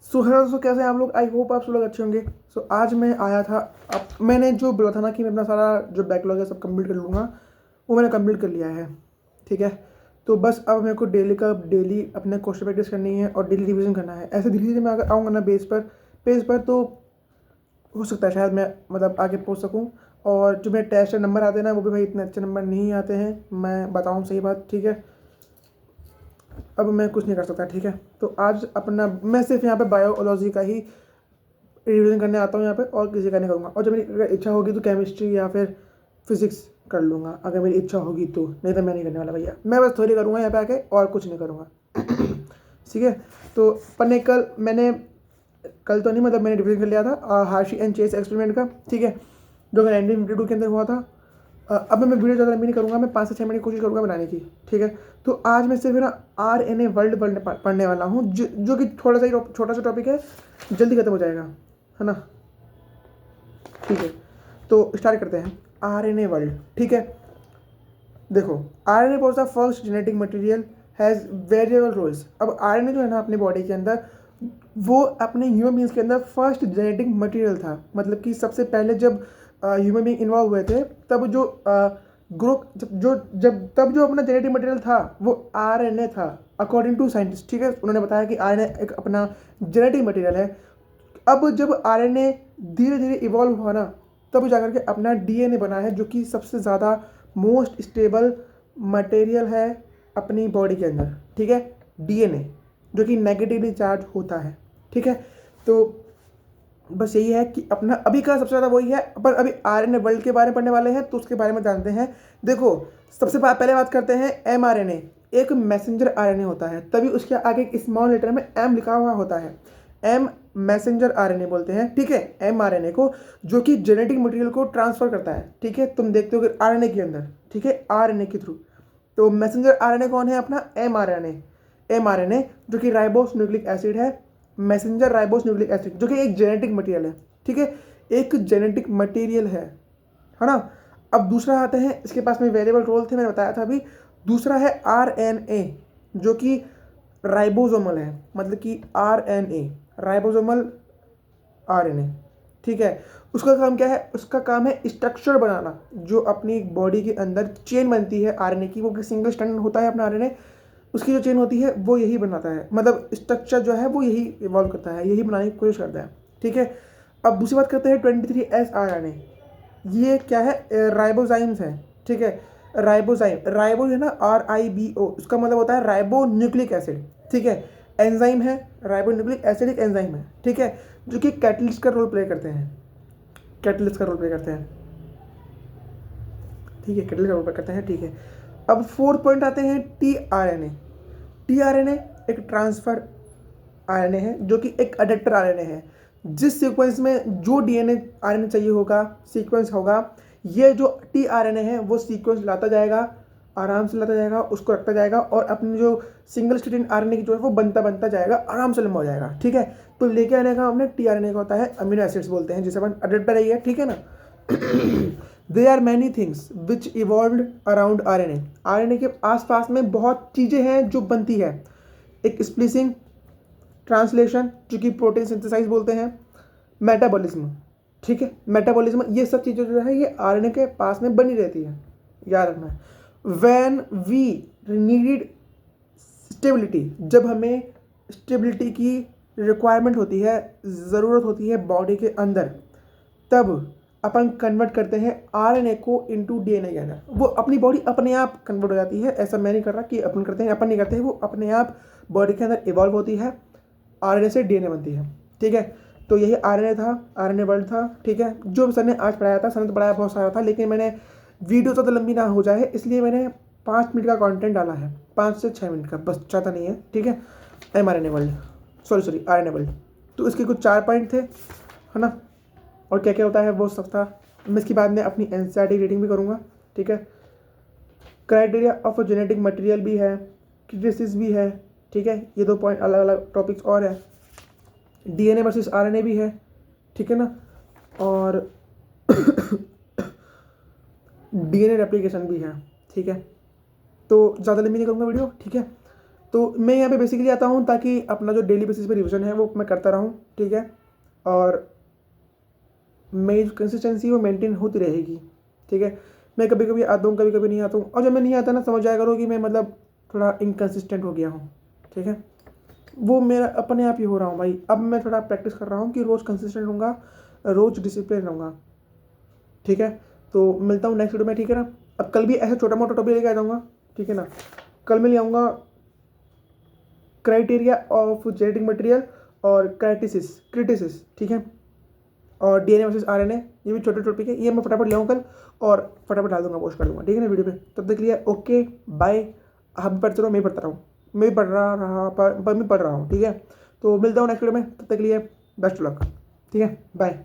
So hello दोस्तों, कैसे हैं आप लोग। आई होप आप सब लोग अच्छे होंगे। आज मैं आया था। अब मैंने जो बोला था ना कि मैं अपना सारा जो बैकलॉग है सब कंप्लीट कर लूँगा, वो मैंने कंप्लीट कर लिया है। ठीक है, तो बस अब मेरे को डेली अपने क्वेश्चन प्रैक्टिस करनी है और डेली रिवीजन करना है। ऐसे धीरे धीरे मैं अगर आऊँगा ना पेज पर तो हो सकता है शायद मैं मतलब आगे पहुँच सकूँ। और जो मेरे टेस्ट नंबर आते हैं ना, वो भी भाई इतने अच्छे नंबर नहीं आते हैं, मैं बताऊँ सही बात। ठीक है, अब मैं कुछ नहीं कर सकता। ठीक है, तो आज अपना मैं सिर्फ यहाँ पे बायोलॉजी का ही रिवीजन करने आता हूँ यहाँ पे, और किसी का नहीं करूँगा। और जब मेरी अगर इच्छा होगी तो केमिस्ट्री या फिर फिजिक्स कर लूँगा, अगर मेरी इच्छा होगी तो। नहीं तो मैं नहीं करने वाला भैया, मैं बस थोड़ी करूँगा यहाँ पे आके और कुछ नहीं करूँगा। ठीक है, तो पन्ने कल तो नहीं, मतलब मैंने रिवीजन कर लिया था हार्शी एंड चेस एक्सपेरिमेंट का। ठीक है, जो 1952 के अंदर हुआ था। अब मैं वीडियो ज़्यादा लंबी नहीं करूँगा, मैं 5 से 6 मिनट की कोशिश करूँगा बनाने की। ठीक है, तो आज मैं सिर्फ ना RNA वर्ल्ड पढ़ने वाला हूँ, जो कि थोड़ा सा ही छोटा सा टॉपिक है, जल्दी खत्म हो जाएगा, है ना। ठीक है, तो स्टार्ट करते हैं। RNA world. ठीक है, देखो, RNA was the first genetic material has variable roles. अब RNA जो है ना अपनी बॉडी के अंदर, वो अपने ह्यूमन बींग्स के अंदर फर्स्ट जेनेटिक मटेरियल था। मतलब कि सबसे पहले जब ह्यूमन बींग इन्वॉल्व हुए थे, तब जो ग्रुप जब तब जो अपना जेनेटिक मटेरियल था वो RNA था, अकॉर्डिंग टू साइंटिस्ट। ठीक है, उन्होंने बताया कि RNA एक अपना जेनेटिक मटेरियल है। अब जब RNA धीरे धीरे इवॉल्व हुआ ना, तब जाकर के अपना DNA बना है, जो कि सबसे ज़्यादा मोस्ट स्टेबल मटेरियल है अपनी बॉडी के अंदर। ठीक है, DNA जो कि नेगेटिवली चार्ज होता है। ठीक है, तो बस यही है कि अपना अभी का सबसे ज़्यादा वही है। पर अभी RNA वर्ल्ड के बारे में पढ़ने वाले हैं, तो उसके बारे में जानते हैं। देखो, सबसे पहले बात करते हैं mRNA। एक मैसेंजर RNA होता है, तभी उसके आगे एक स्मॉल लेटर में M लिखा हुआ होता है। M मैसेंजर RNA बोलते हैं। ठीक है, mRNA को, जो कि जेनेटिक मटेरियल को ट्रांसफर करता है। ठीक है, तुम देखते हो कि RNA के अंदर, ठीक है, RNA के थ्रू। तो मैसेंजर RNA कौन है? अपना mRNA जो कि राइबोस न्यूक्लिक एसिड है। मैसेंजर राइबोस न्यूक्लिक एसिड जो कि एक जेनेटिक मटेरियल है। ठीक है, एक जेनेटिक मटेरियल है ना। अब दूसरा आते हैं, इसके पास में वेरिएबल रोल थे, मैंने बताया था अभी। दूसरा है RNA, जो कि राइबोसोमल है। मतलब कि RNA राइबोसोमल RNA। ठीक है, उसका काम क्या है? उसका काम है स्ट्रक्चर बनाना। जो अपनी बॉडी के अंदर चेन बनती है RNA की, वो कि सिंगल स्ट्रैंड होता है अपना RNA, उसकी जो चेन होती है वो यही बनाता है। मतलब स्ट्रक्चर जो है वो यही इवॉल्व करता है, यही बनाने की कोशिश करता है। ठीक है, अब दूसरी बात करते हैं 23S RNA। ये क्या है? राइबोजाइम्स है। ठीक है, राइबो है ना, RIBO, उसका मतलब होता है राइबो न्यूक्लिक एसिड। ठीक है, एंजाइम है, राइबो न्यूक्लिक एसिड एक एंजाइम है। ठीक है, जो कि कैटलिस्ट का रोल प्ले करते हैं। कैटलिस्ट का रोल प्ले करते हैं। ठीक है, कैटलिस्ट का रोल प्ले करते हैं। ठीक है, अब फोर्थ पॉइंट आते हैं tRNA एक ट्रांसफर RNA है, जो कि एक अडेप्टर RNA है। जिस सीक्वेंस में जो DNA RNA चाहिए होगा, सीक्वेंस होगा, ये जो tRNA है वो सीक्वेंस लाता जाएगा, आराम से लाता जाएगा, उसको रखता जाएगा, और अपनी जो सिंगल स्ट्रैंडेड RNA की जो है वो बनता जाएगा, आराम से लंबा हो जाएगा। ठीक है, तो लेके आने का हमने tRNA का होता है, अमीनो एसिड्स बोलते हैं, जिसे अपन अडेप्टर है। ठीक है ना। They are many things which evolve around RNA के आसपास में बहुत चीज़ें हैं जो बनती है। एक स्प्लिसिंग, ट्रांसलेशन जो कि प्रोटीन सिंथेसाइज बोलते हैं, मेटाबॉलिज्म। ठीक है, मेटाबॉलिज्म, ये सब चीज़ें जो है ये RNA के पास में बनी रहती है, याद रखना है। व्हेन वी नीडेड स्टेबिलिटी, जब हमें स्टेबिलिटी की रिक्वायरमेंट होती है, ज़रूरत होती है बॉडी के अंदर, तब अपन कन्वर्ट करते हैं RNA को इनटू DNA के अंदर। वो अपनी बॉडी अपने आप कन्वर्ट हो जाती है। ऐसा मैं नहीं कर रहा कि अपन करते हैं, अपन नहीं करते हैं, वो अपने आप बॉडी के अंदर इवॉल्व होती है, RNA से DNA बनती है। ठीक है, तो यही RNA था, RNA वर्ल्ड था। ठीक है, जो सर ने आज पढ़ाया था, सर ने तो पढ़ाया बहुत सारा था, लेकिन मैंने वीडियो तो लंबी ना हो जाए इसलिए मैंने 5 मिनट का कंटेंट डाला है, 5 से 6 मिनट का, बस ज़्यादा नहीं है। ठीक है, mRNA world, sorry RNA world. तो इसके कुछ 4 पॉइंट थे, है ना। और क्या क्या होता है वो सब था। मैं इसके बाद में अपनी NCERT रीडिंग भी करूँगा। ठीक है, criteria of a genetic material भी है, क्रिटिसिस भी है। ठीक है, ये 2 पॉइंट अलग अलग टॉपिक्स और है। DNA वर्सेस RNA भी है। ठीक है ना, और DNA रेप्लिकेशन भी है। ठीक है, तो ज़्यादा लंबी नहीं करूँगा वीडियो। ठीक है, तो मैं यहाँ पे बेसिकली आता हूँ ताकि अपना जो डेली बेसिस पे रिविजन है वो मैं करता रहूँ, ठीक है, और मेरी जो कंसिस्टेंसी वो मेंटेन होती रहेगी, ठीक है। मैं कभी कभी आता हूँ, कभी कभी नहीं आता हूँ, और जब मैं नहीं आता ना, समझ जाया करो कि मैं मतलब थोड़ा इनकन्सिस्टेंट हो गया हूँ, ठीक है। वो मेरा अपने आप ही हो रहा हूँ भाई। अब मैं थोड़ा प्रैक्टिस कर रहा हूँ कि रोज़ कंसिस्टेंट रहूँगा, रोज़ डिसिप्लिन रहूँगा, ठीक है। तो मिलता हूँ नेक्स्ट वीडियो में, ठीक है ना। अब कल भी ऐसा छोटा मोटा टॉपिक लेके आ जाऊँगा, ठीक है ना। कल मैं ले आऊँगा क्राइटेरिया ऑफ जेनेटिक मटेरियल और क्रिटिसिस, ठीक है, और डीएनए वर्सेस आरएनए, ये भी छोटे टॉपिक है, ये मैं फटाफट ले आऊँ कल और फटाफट डाल दूंगा, पोस्ट कर दूंगा, ठीक है ना वीडियो पे। तब तक के लिए ओके बाय। आप भी पढ़ते रहो, मैं भी पढ़ता रहा हूँ, मैं भी पढ़ रहा हूँ, ठीक है। तो मिलता हूँ नेक्स्ट वीडियो में, तब तक के लिए बेस्ट लक, ठीक है, बाय।